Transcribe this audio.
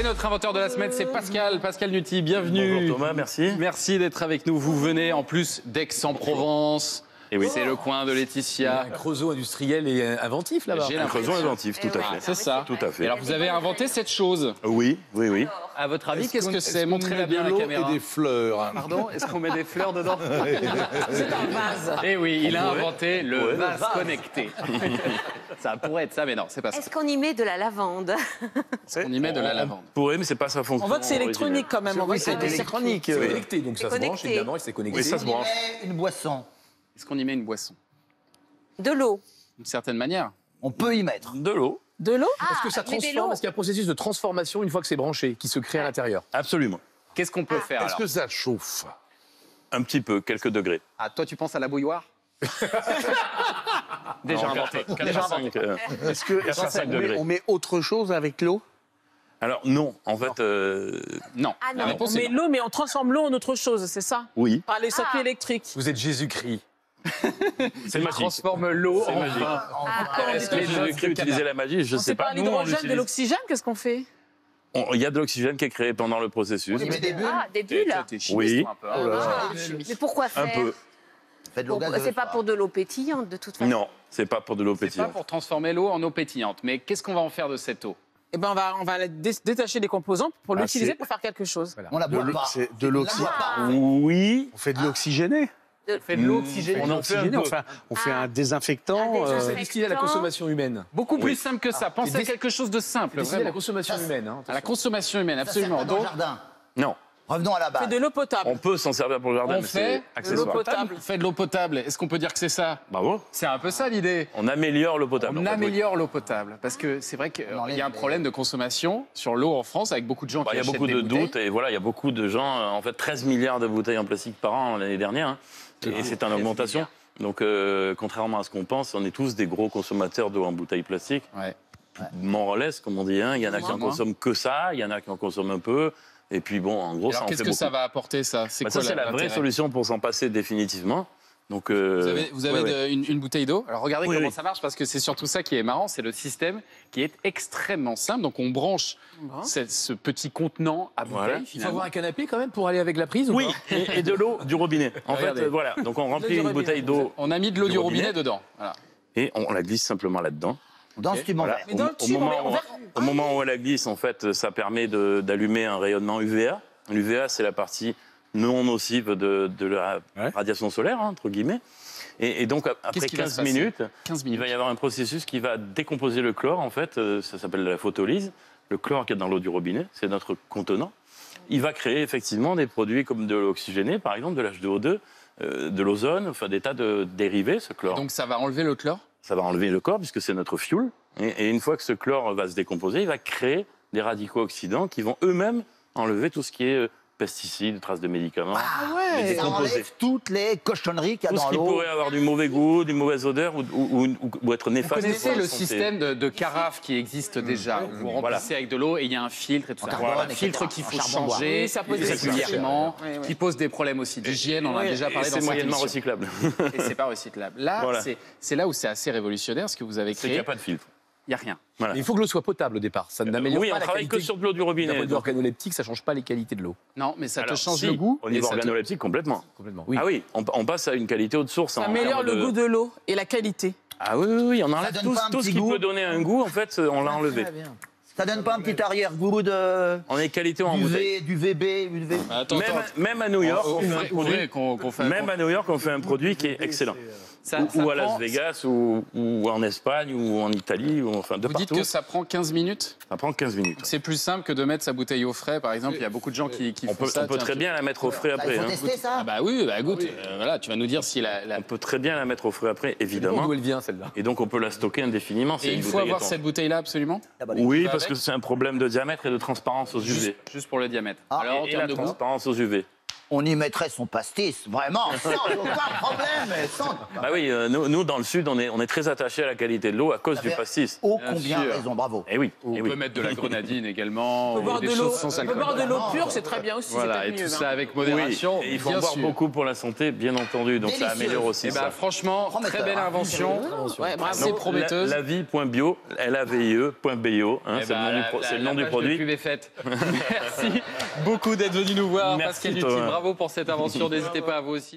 notre inventeur de la semaine, c'est Pascal Nuty, bienvenue. Bonjour Thomas, merci. Merci d'être avec nous. Vous venez en plus d'Aix-en-Provence. Et oui. C'est le coin de Laetitia. Un creusot industriel et inventif là-bas. J'ai Un creusot inventif, tout à fait. C'est ça. Tout à fait. Et alors vous avez inventé cette chose. Oui. À votre avis, qu'est-ce que c'est? Montrez-la bien à la l'eau caméra. et des fleurs. Pardon, est-ce qu'on met des fleurs dedans? C'est un vase. Eh oui, il a inventé le vase connecté. Ça pourrait être ça, mais non, c'est pas ça. Est-ce qu'on y met de la lavande? On y met de la lavande. Pourrait, mais c'est pas sa fonction. On voit que c'est électronique quand même. On voit que c'est électronique. C'est connecté, donc ça se branche connecté. évidemment et c'est connecté. Oui, ça se branche. Une boisson, Est-ce qu'on y met une boisson? De l'eau. D'une certaine manière. on peut y mettre. De l'eau. De l'eau? Est-ce que ça mais des transforme? lots. Est-ce qu'il y a un processus de transformation une fois que c'est branché, qui se crée à l'intérieur? Absolument. Qu'est-ce qu'on peut faire alors? ça chauffe? Un petit peu, quelques degrés. Ah, toi, tu penses à la bouilloire? Déjà inventé. 4 à 5, Est-ce que 4 à 5 degrés. on met autre chose avec l'eau? Alors non, en fait, Non. Ah non. La On réponse est met non. l'eau, mais on transforme l'eau en autre chose, c'est ça? oui, Par les circuits Ah. électriques. Vous êtes Jésus-Christ. c'est Il magique. transforme l'eau C'est en magique. vin. Est-ce que Jésus-Christ utilisait la magie? Je On sais sait pas. pas Nous, on l'hydrogène, de l'utilise. l'oxygène, qu'est-ce qu'on fait? Il y a de l'oxygène qui est créé pendant le processus. On y met des bulles, Ah, des bulles. T'es chimiste, Oui. toi, un peu, hein. Ah. Mais pourquoi Un faire? peu. fait de l'eau gazeuse. C'est pas pour de l'eau pétillante de toute façon. Non, c'est pas pour de l'eau C'est pas pétillante. pour transformer l'eau en eau pétillante. Mais qu'est-ce qu'on va en faire de cette eau? Eh ben, on va détacher les composants pour Ah, l'utiliser c'est- pour faire quelque chose. On la boit pas. C'est de l'oxygène. Oui. On fait de l'oxygéné. On fait de l'eau oxygénée. On en fait un peu. On fait un désinfectant. Un C'est destiné à la consommation humaine. Beaucoup plus simple que ça. Pensez à Et quelque chose de simple, Destiné à la vraiment. consommation humaine. Hein, À la consommation humaine, Ça sert absolument. pas dans le Donc, jardin. Non. Revenons à la C'est base. de l'eau potable. On peut s'en servir pour le jardin, on mais fait c'est de l'eau accessoire. potable. On fait de l'eau potable. Est-ce qu'on peut dire que c'est ça? Bravo. C'est un peu ça l'idée. On améliore l'eau potable. On en fait, oui. améliore l'eau potable. Parce que c'est vrai qu'il y a un problème de consommation sur l'eau en France avec beaucoup de gens Bah, qui il y a achètent beaucoup des de bouteilles. doutes et voilà, il y a beaucoup de gens, en fait 13 milliards de bouteilles en plastique par an l'année dernière, hein, et c'est en augmentation. Donc contrairement à ce qu'on pense, on est tous des gros consommateurs d'eau en bouteilles plastiques. Ouais. Morales, comme on dit, hein. Il y en a qui en Moins. consomment que ça, il y en a qui en consomment un peu, et puis bon, en gros, ça Alors en fait qu'est-ce que beaucoup. ça va apporter ça? C'est Bah, quoi ça, c'est la vraie l'intérêt? solution pour s'en passer définitivement. Donc, Vous avez ouais. une bouteille d'eau. Alors regardez Oui, comment oui. ça marche parce que c'est surtout ça qui est marrant, c'est le système qui est extrêmement simple. Donc on branche ce petit contenant à bouteille. Voilà. Il faut finalement. avoir un canapé quand même pour aller avec la prise ou Oui, pas et de l'eau du robinet. En fait, Regardez. voilà. Donc on remplit du une robinet. bouteille d'eau On a mis de l'eau Du du robinet robinet. dedans. Voilà. et on la glisse simplement là-dedans. Dans ce tube en verre. Mais dans le tube, Au moment où elle la glisse, en fait, ça permet d'allumer un rayonnement UVA. L'UVA, c'est la partie non nocive de la radiation solaire, hein, entre guillemets. Et donc, après Qu'est-ce qui va 15 se passer minutes, 15 il minutes. va y avoir un processus qui va décomposer le chlore, en fait. Ça s'appelle la photolyse. Le chlore qui est dans l'eau du robinet, c'est notre contenant. Il va créer effectivement des produits comme de l'oxygéné, par exemple, de l'H2O2, de l'ozone, enfin des tas de dérivés, ce chlore. Donc ça va enlever le chlore. Ça va enlever le chlore puisque c'est notre fuel. Et une fois que ce chlore va se décomposer, il va créer des radicaux oxydants qui vont eux-mêmes enlever tout ce qui est pesticides, traces de médicaments. ouais. mais Ça décomposés. enlève toutes les cochonneries qu'il y a Tout ce dans qui l'eau. pourrait avoir du mauvais goût, d'une mauvaise odeur ou être Vous néfaste. connaissez pour la le santé. système de carafe qui existe déjà. Où vous Voilà. remplissez avec de l'eau et il y a un filtre et tout En ça. carbone, Un filtre etc. qu'il En faut charbon bois. changer Oui, ça pose des régulièrement, soucis. Oui, oui. qui pose des problèmes aussi d'hygiène. On en a déjà Et parlé dans c'est cette moyennement émission. recyclable. Et c'est pas recyclable. Là, Voilà. c'est là où c'est assez révolutionnaire ce que vous avez C'est qu'il créé. n'y a pas de filtre. Il n'y a rien. Voilà. Mais il faut que l'eau soit potable au départ. Ça n'améliore Oui, pas on la travaille qualité. que sur de l'eau du D'un robinet. point de vue organoleptique, ça change pas les qualités de l'eau. Non, mais ça te Alors, change si, le goût. Au et niveau ça te- organoleptique, complètement. Complètement. Oui. Ah oui, on passe à une qualité haute source. Ça en améliore termes le de- goût de l'eau et la qualité. Ah oui, oui, oui, on enlève donne tout, pas un tout ce petit qui goût peut donner un goût, en fait, on l'a enlevé. Ça donne pas un petit arrière-goût de On est qualité en bouteille. du VB, du V. Attends, Même à New York, on fait un ouvrez produit. qu'on fait. Même à New York, on fait un produit qui est excellent. Ça Ou à Las prend- Vegas, ou en Espagne, ou en Italie, ou enfin de Vous dites partout. que ça prend 15 minutes. Ça prend 15 minutes. C'est plus simple que de mettre sa bouteille au frais, par exemple. Il y a beaucoup de gens qui On font peut, ça. on peut Tiens, très bien la mettre au frais Il après. faut hein. tester ça. Ah bah oui, bah goûte. Voilà, tu vas nous dire si la... On peut très bien la mettre au frais après, évidemment. D'où elle vient celle-là? Et donc on peut la stocker indéfiniment. c'est Et une il faut bouteille avoir étanche. cette bouteille-là absolument. Oui, va parce avec que c'est un problème de diamètre et de transparence aux UV. Juste pour le diamètre. Ah, Alors en Et termes la de goût, transparence aux UV. on y mettrait son pastis, vraiment, sans aucun problème. Sans... Bah oui, nous, dans le Sud, on est très attachés à la qualité de l'eau à cause du pastis. Oh, Bien combien sûr. raison, bravo. Eh oui, On eh peut oui. mettre de la grenadine également. On peut boire des de l'eau. choses sans On peut alcool. boire de l'eau pure, c'est très bien aussi. c'est Voilà, et peut-être tout mieux, ça hein. avec Oui, modération. et il faut en bien boire sûr. beaucoup pour la santé, bien entendu. Donc ça Délicieux. améliore aussi Eh ben, ça. franchement, très Prometteur, belle hein. invention. Ouais, bravo. C'est prometteuse. Lavie.bio, LAVIE.bio, hein, Eh c'est ben, le nom du la page de produit. pub est faite. Merci beaucoup d'être venu nous voir, Merci, Pascal Lutti. Thomas. Bravo pour cette invention. N'hésitez pas à vous aussi.